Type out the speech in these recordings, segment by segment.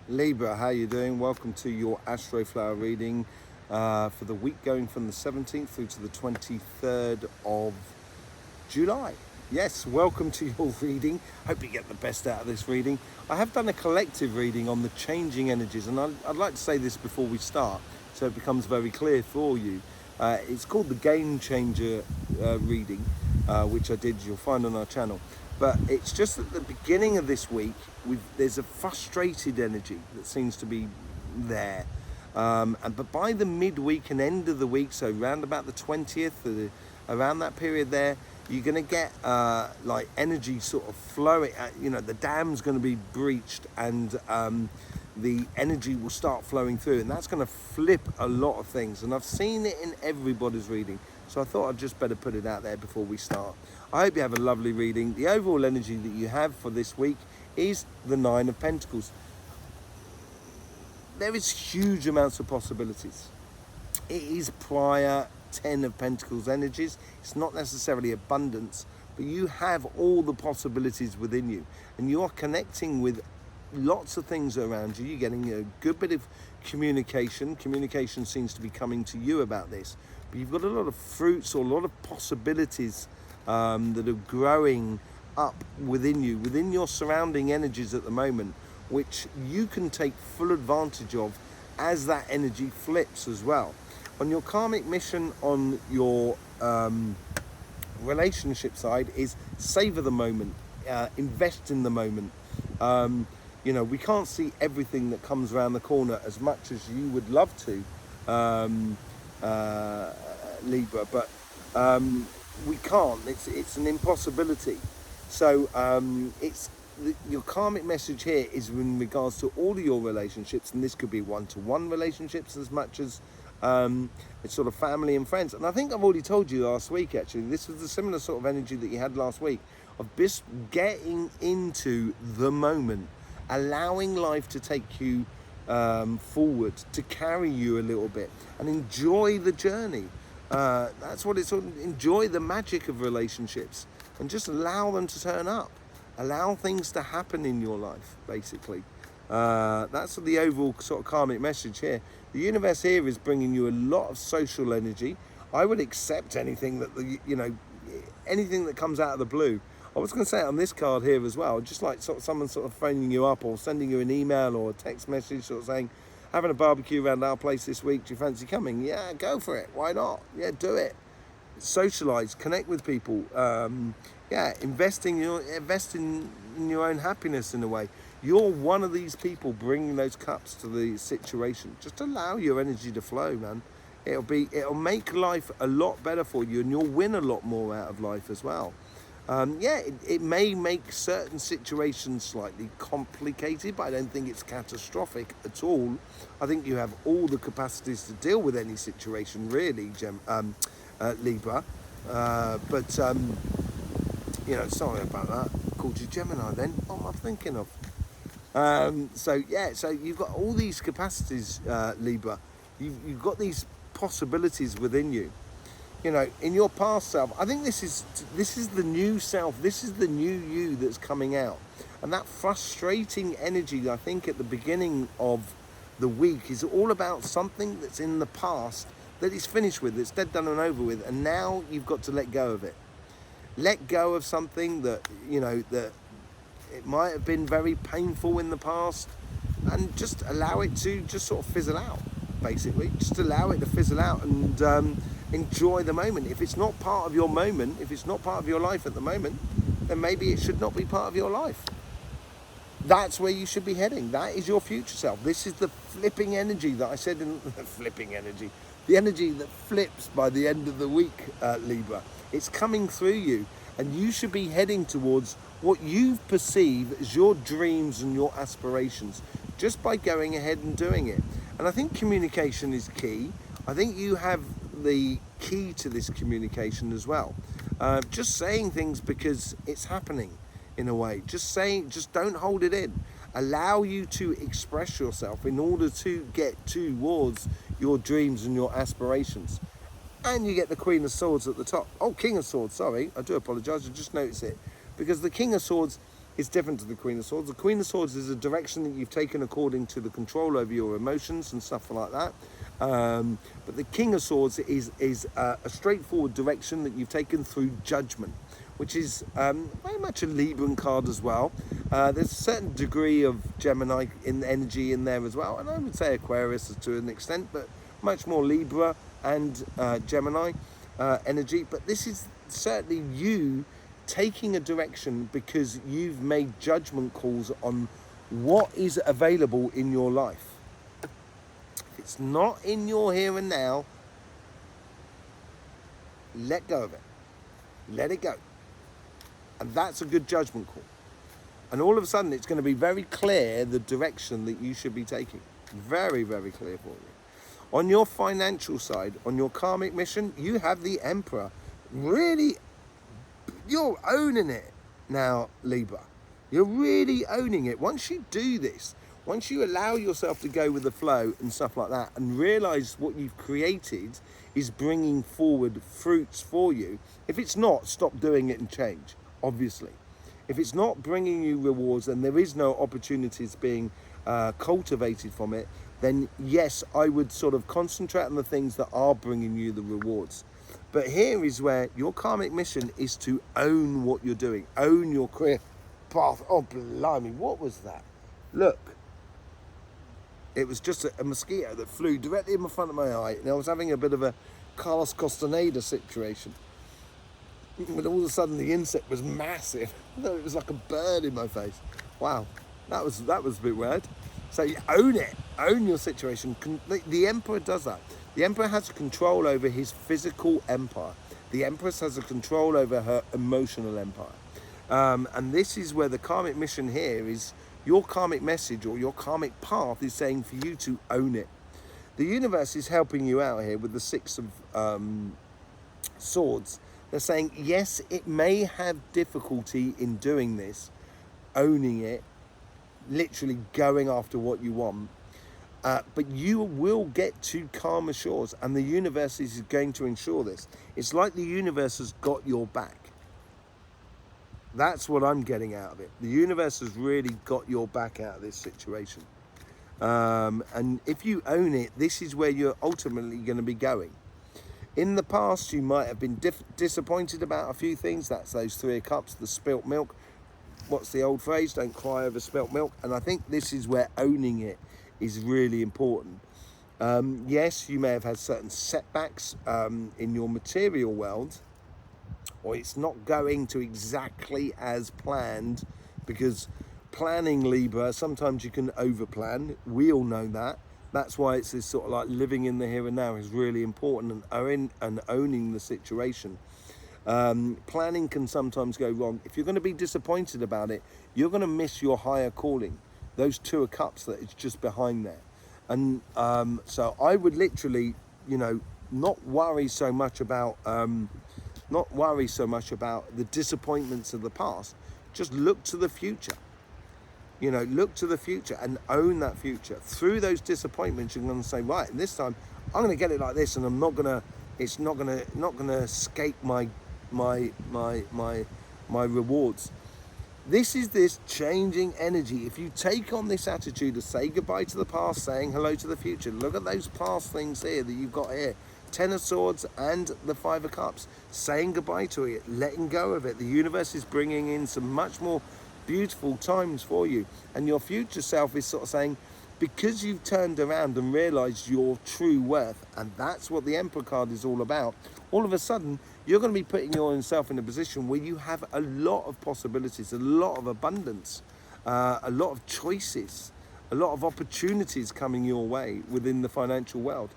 Libra, how you doing? Welcome to your Astroflower reading for the week going from the 17th through to the 23rd of July. Yes, welcome to your reading. Hope you get the best out of this reading. I have done a collective reading on the changing energies, and I'd like to say this before we start so it becomes very clear for you. It's called the Game Changer reading, which I did, you'll find on our channel. But it's just at the beginning of this week, there's a frustrated energy that seems to be there. But by the midweek and end of the week, so around about the 20th, around that period there, you're going to get like energy sort of flowing. The dam's going to be breached, and the energy will start flowing through, and that's going to flip a lot of things. And I've seen it in everybody's reading, so I thought I'd just better put it out there before we start. I hope you have a lovely reading. The overall energy that you have for this week is the Nine of Pentacles. There is huge amounts of possibilities. It is prior 10 of Pentacles energies. It's not necessarily abundance, but you have all the possibilities within you, and you are connecting with lots of things around you. You're getting a good bit of communication. Communication seems to be coming to you about this, but you've got a lot of fruits or a lot of possibilities that are growing up within you, within your surrounding energies at the moment, which you can take full advantage of as that energy flips as well. On your karmic mission, on your relationship side, is savor the moment, invest in the moment. We can't see everything that comes around the corner as much as you would love to, Libra, but we can't. It's an impossibility. So your karmic message here is in regards to all of your relationships, and this could be one-to-one relationships as much as it's sort of family and friends. And I think I've already told you last week, actually, this was a similar sort of energy that you had last week, of just getting into the moment, allowing life to take you forward, to carry you a little bit, and enjoy the journey. That's what it's all. Enjoy the magic of relationships and just allow them to turn up. Allow things to happen in your life, basically. That's the overall sort of karmic message here. The universe here is bringing you a lot of social energy. I would accept anything that anything that comes out of the blue. I was going to say it on this card here as well, just like someone sort of phoning you up or sending you an email or a text message sort of saying, having a barbecue around our place this week, do you fancy coming? Yeah, go for it. Why not? Yeah, do it. Socialize, connect with people. Invest in your own happiness in a way. You're one of these people bringing those cups to the situation. Just allow your energy to flow, man. It'll make life a lot better for you, and you'll win a lot more out of life as well. It may make certain situations slightly complicated, but I don't think it's catastrophic at all. I think you have all the capacities to deal with any situation, really, Libra. Sorry about that. Called you Gemini then. What am I thinking of? So you've got all these capacities, Libra. You've got these possibilities within you. In your past self, I think this is the new self. This is the new you that's coming out. And that frustrating energy, I think, at the beginning of the week is all about something that's in the past that is finished with, that's dead, done and over with. And now you've got to let go of it. Let go of something that, that it might have been very painful in the past, and just allow it to just sort of fizzle out, basically. Just allow it to fizzle out and enjoy the moment. If it's not part of your moment, if it's not part of your life at the moment, then maybe it should not be part of your life. That's where you should be heading. That is your future self. This is the flipping energy that I said in the flipping energy. The energy that flips by the end of the week, Libra. It's coming through you, and you should be heading towards what you perceive as your dreams and your aspirations, just by going ahead and doing it. And I think communication is key. I think you have the key to this communication as well. Just saying things because it's happening in a way. Just don't hold it in. Allow you to express yourself in order to get towards your dreams and your aspirations. And you get the Queen of Swords at the top. Oh, King of Swords, sorry. I do apologise, I just noticed it. Because the King of Swords is different to the Queen of Swords. The Queen of Swords is a direction that you've taken according to the control over your emotions and stuff like that. But the King of Swords is a straightforward direction that you've taken through judgment, which is very much a Libran card as well. There's a certain degree of Gemini in energy in there as well, and I would say Aquarius to an extent, but much more Libra and Gemini energy. But this is certainly you taking a direction because you've made judgment calls on what is available in your life. If it's not in your here and now, let go of it. Let it go. And that's a good judgment call. And all of a sudden, it's going to be very clear the direction that you should be taking. Very, very clear for you. On your financial side, on your karmic mission, you have the Emperor. Really, you're owning it now, Libra. You're really owning it. Once you do this, once you allow yourself to go with the flow and stuff like that and realize what you've created is bringing forward fruits for you. If it's not, stop doing it and change, obviously. If it's not bringing you rewards and there is no opportunities being cultivated from it, then yes, I would sort of concentrate on the things that are bringing you the rewards. But here is where your karmic mission is to own what you're doing, own your career path. Oh, blimey, what was that? Look. It was just a mosquito that flew directly in front of my eye, and I was having a bit of a Carlos Castaneda situation. But all of a sudden, the insect was massive. I thought it was like a bird in my face. Wow, that was a bit weird. So you own it, own your situation. The Emperor does that. The Emperor has control over his physical empire. The Empress has a control over her emotional empire. And this is where the karmic mission here is. Your karmic message or your karmic path is saying for you to own it. The universe is helping you out here with the Six of Swords. They're saying, yes, it may have difficulty in doing this, owning it, literally going after what you want, but you will get to calmer shores, and the universe is going to ensure this. It's like the universe has got your back. That's what I'm getting out of it. The universe has really got your back out of this situation. And if you own it, this is where you're ultimately going to be going. In the past, you might have been disappointed about a few things. That's those Three of Cups, the spilt milk. What's the old phrase? Don't cry over spilt milk. And I think this is where owning it is really important. Yes, you may have had certain setbacks in your material world, or it's not going to exactly as planned, because planning, Libra, sometimes you can overplan. We all know that. That's why it's this sort of like living in the here and now is really important, and owning the situation. Planning can sometimes go wrong. If you're going to be disappointed about it, you're going to miss your higher calling. Those Two of Cups that is just behind there. And so I would literally, not worry so much about the disappointments of the past. Just look to the future. Look to the future and own that future. Through those disappointments, you're going to say, right, this time I'm going to get it like this, and it's not going to escape my rewards. This is this changing energy. If you take on this attitude of say goodbye to the past, saying hello to the future, look at those past things here that you've got here. Ten of Swords and the Five of Cups, saying goodbye to it, letting go of it. The universe is bringing in some much more beautiful times for you, and your future self is sort of saying, because you've turned around and realized your true worth, and that's what the Emperor card is all about. All of a sudden, you're going to be putting yourself in a position where you have a lot of possibilities, a lot of abundance, a lot of choices, a lot of opportunities coming your way within the financial world.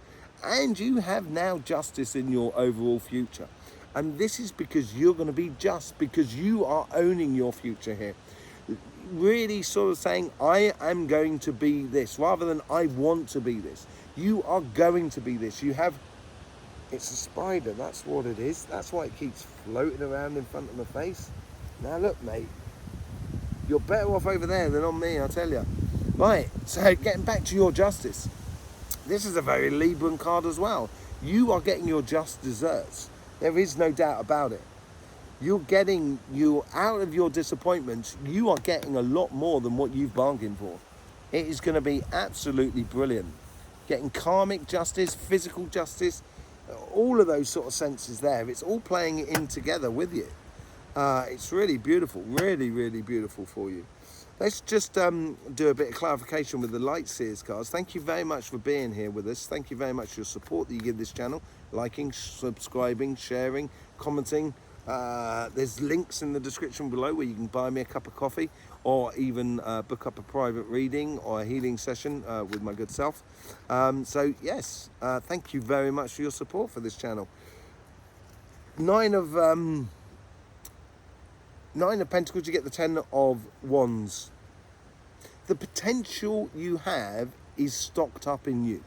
And you have now justice in your overall future. And this is because you're going to be just, because you are owning your future here. Really sort of saying, I am going to be this, rather than I want to be this. You are going to be this. It's a spider, that's what it is. That's why it keeps floating around in front of my face. Now look, mate, you're better off over there than on me, I'll tell you. Right, so getting back to your justice. This is a very Libran card as well. You are getting your just desserts. There is no doubt about it. you're out of your disappointments, you are getting a lot more than what you've bargained for. It is going to be absolutely brilliant. Getting karmic justice, physical justice, all of those sort of senses there. It's all playing in together with you. It's really beautiful, really, really beautiful for you. Let's just do a bit of clarification with the Light Seers cards. Thank you very much for being here with us. Thank you very much for your support that you give this channel. Liking, subscribing, sharing, commenting. There's links in the description below where you can buy me a cup of coffee, or even book up a private reading or a healing session with my good self. So yes, thank you very much for your support for this channel. Nine of Pentacles, you get the 10 of Wands. The potential you have is stocked up in you.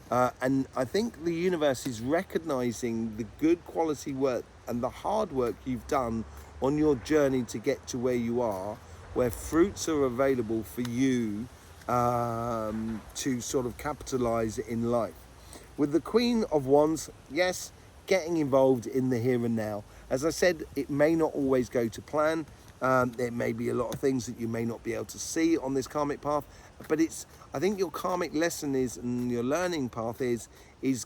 And I think the universe is recognizing the good quality work and the hard work you've done on your journey to get to where you are, where fruits are available for you to sort of capitalize in life. With the Queen of Wands, yes, getting involved in the here and now. As I said, it may not always go to plan. There may be a lot of things that you may not be able to see on this karmic path, but I think your karmic lesson is, and your learning path is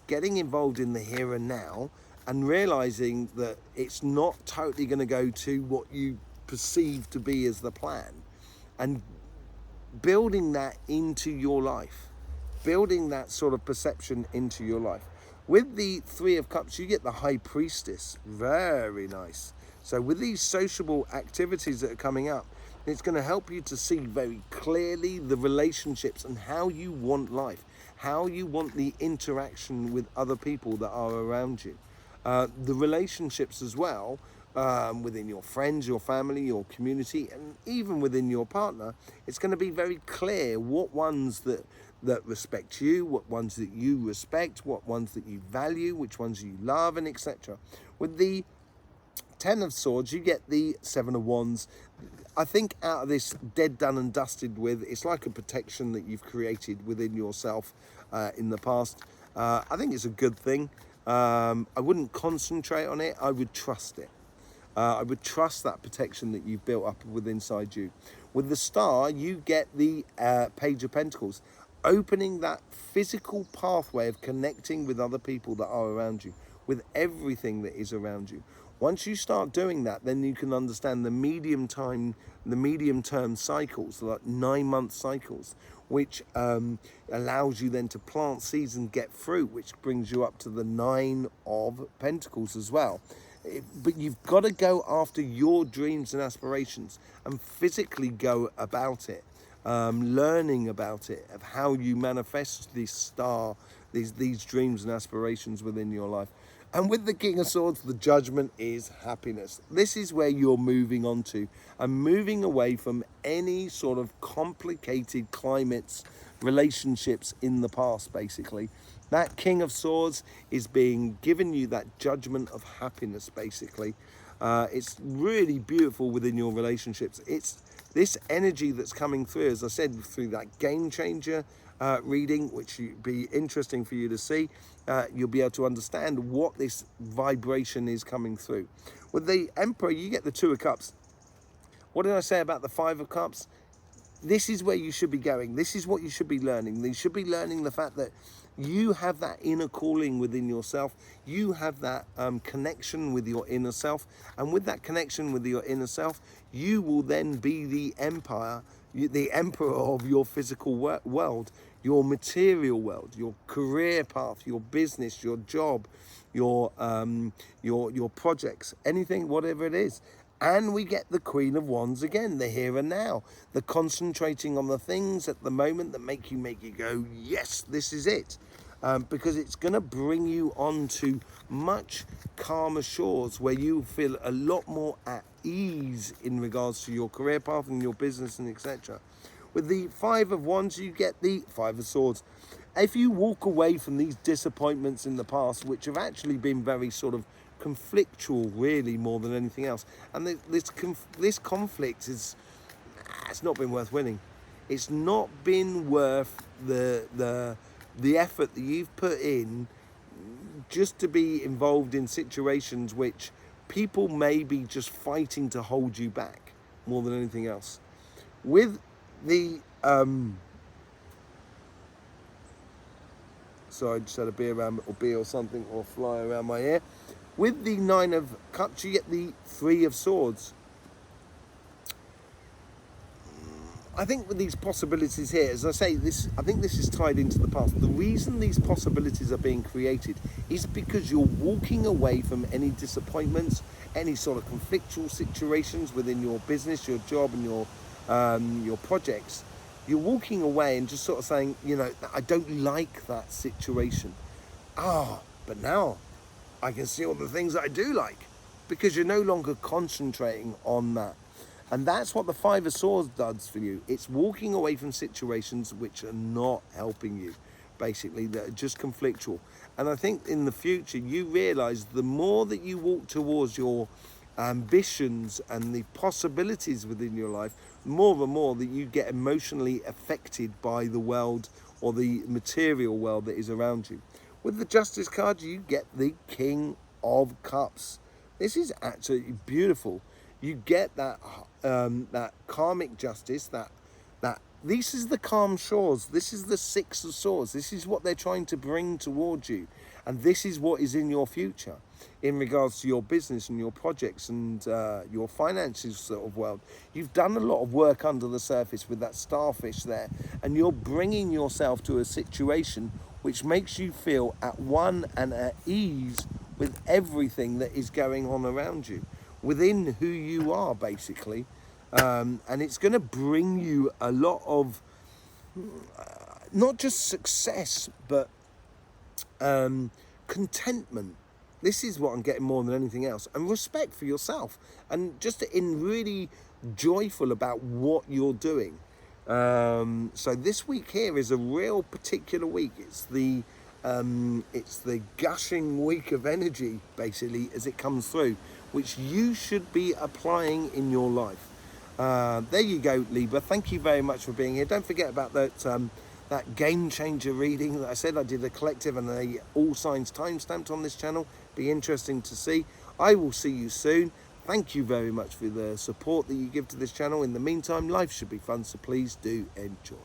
getting involved in the here and now, and realizing that it's not totally going to go to what you perceive to be as the plan, and building that into your life, building that sort of perception into your life. With the Three of Cups, you get the High Priestess. Very nice. So with these sociable activities that are coming up, it's going to help you to see very clearly the relationships and how you want life, how you want the interaction with other people that are around you. The relationships as well, within your friends, your family, your community, and even within your partner. It's going to be very clear what ones that respect you, what ones that you respect, what ones that you value, which ones you love, and etc. With the 10 of Swords, you get the 7 of Wands. I think out of this dead, done and dusted with, it's like a protection that you've created within yourself in the past. I think it's a good thing. I wouldn't concentrate on it. I would trust it. I would trust that protection that you've built up within inside you. With the Star, you get the Page of Pentacles, opening that physical pathway of connecting with other people that are around you, with everything that is around you. Once you start doing that, then you can understand the medium term cycles, like 9-month cycles, which allows you then to plant seeds and get fruit, which brings you up to the 9 of Pentacles as well. But you've got to go after your dreams and aspirations and physically go about it. Learning about it, of how you manifest this star, these dreams and aspirations within your life. And with the King of Swords, the Judgment is happiness. This is where you're moving on to, and moving away from any sort of complicated climates, relationships in the past, basically. That King of Swords is being given you that judgment of happiness, basically. It's really beautiful within your relationships. It's this energy that's coming through, as I said, through that game changer reading, which would be interesting for you to see. You'll be able to understand what this vibration is coming through. With the Emperor, you get the 2 of Cups. What did I say about the 5 of Cups? This is where you should be going. This is what you should be learning. You should be learning the fact that you have that inner calling within yourself. You have that connection with your inner self. And with that connection with your inner self, you will then be the emperor of your physical world, your material world, your career path, your business, your job, your projects, anything, whatever it is. And we get the Queen of Wands again, the here and now, the concentrating on the things at the moment that make you go, yes, this is it. Because it's going to bring you on to much calmer shores where you feel a lot more at ease in regards to your career path and your business and etc. With the 5 of Wands, you get the 5 of Swords. If you walk away from these disappointments in the past, which have actually been very sort of conflictual, really, more than anything else, and this conflict it's not been worth winning. It's not been worth the effort that you've put in just to be involved in situations which people may be just fighting to hold you back more than anything else. With the sorry, I just had a bee around, or bee or something, or fly around my ear. With the Nine of Cups, you get the Three of Swords. I think with these possibilities here, as I say, I think this is tied into the past. The reason these possibilities are being created is because you're walking away from any disappointments, any sort of conflictual situations within your business, your job, and your projects. You're walking away and just sort of saying, you know, I don't like that situation. But now I can see all the things that I do like, because you're no longer concentrating on that. And that's what the Five of Swords does for you. It's walking away from situations which are not helping you, basically, that are just conflictual. And I think in the future, you realize the more that you walk towards your ambitions and the possibilities within your life, more and more that you get emotionally affected by the world or the material world that is around you. With the Justice card, you get the King of Cups. This is absolutely beautiful. You get that that karmic justice, that this is the calm shores. This is the Six of Swords. This is what they're trying to bring towards you, and this is what is in your future in regards to your business and your projects and your finances sort of world. You've done a lot of work under the surface with that starfish there, and you're bringing yourself to a situation which makes you feel at one and at ease with everything that is going on around you, within who you are, basically. And it's going to bring you a lot of not just success, but contentment. This is what I'm getting more than anything else, and respect for yourself, and just in really joyful about what you're doing. So this week here is a real particular week. It's the gushing week of energy, basically, as it comes through, which you should be applying in your life. There you go, Libra. Thank you very much for being here. Don't forget about that game changer reading that I said. I did a collective and a all signs timestamped on this channel. Be interesting to see. I will see you soon. Thank you very much for the support that you give to this channel. In the meantime, life should be fun, so please do enjoy.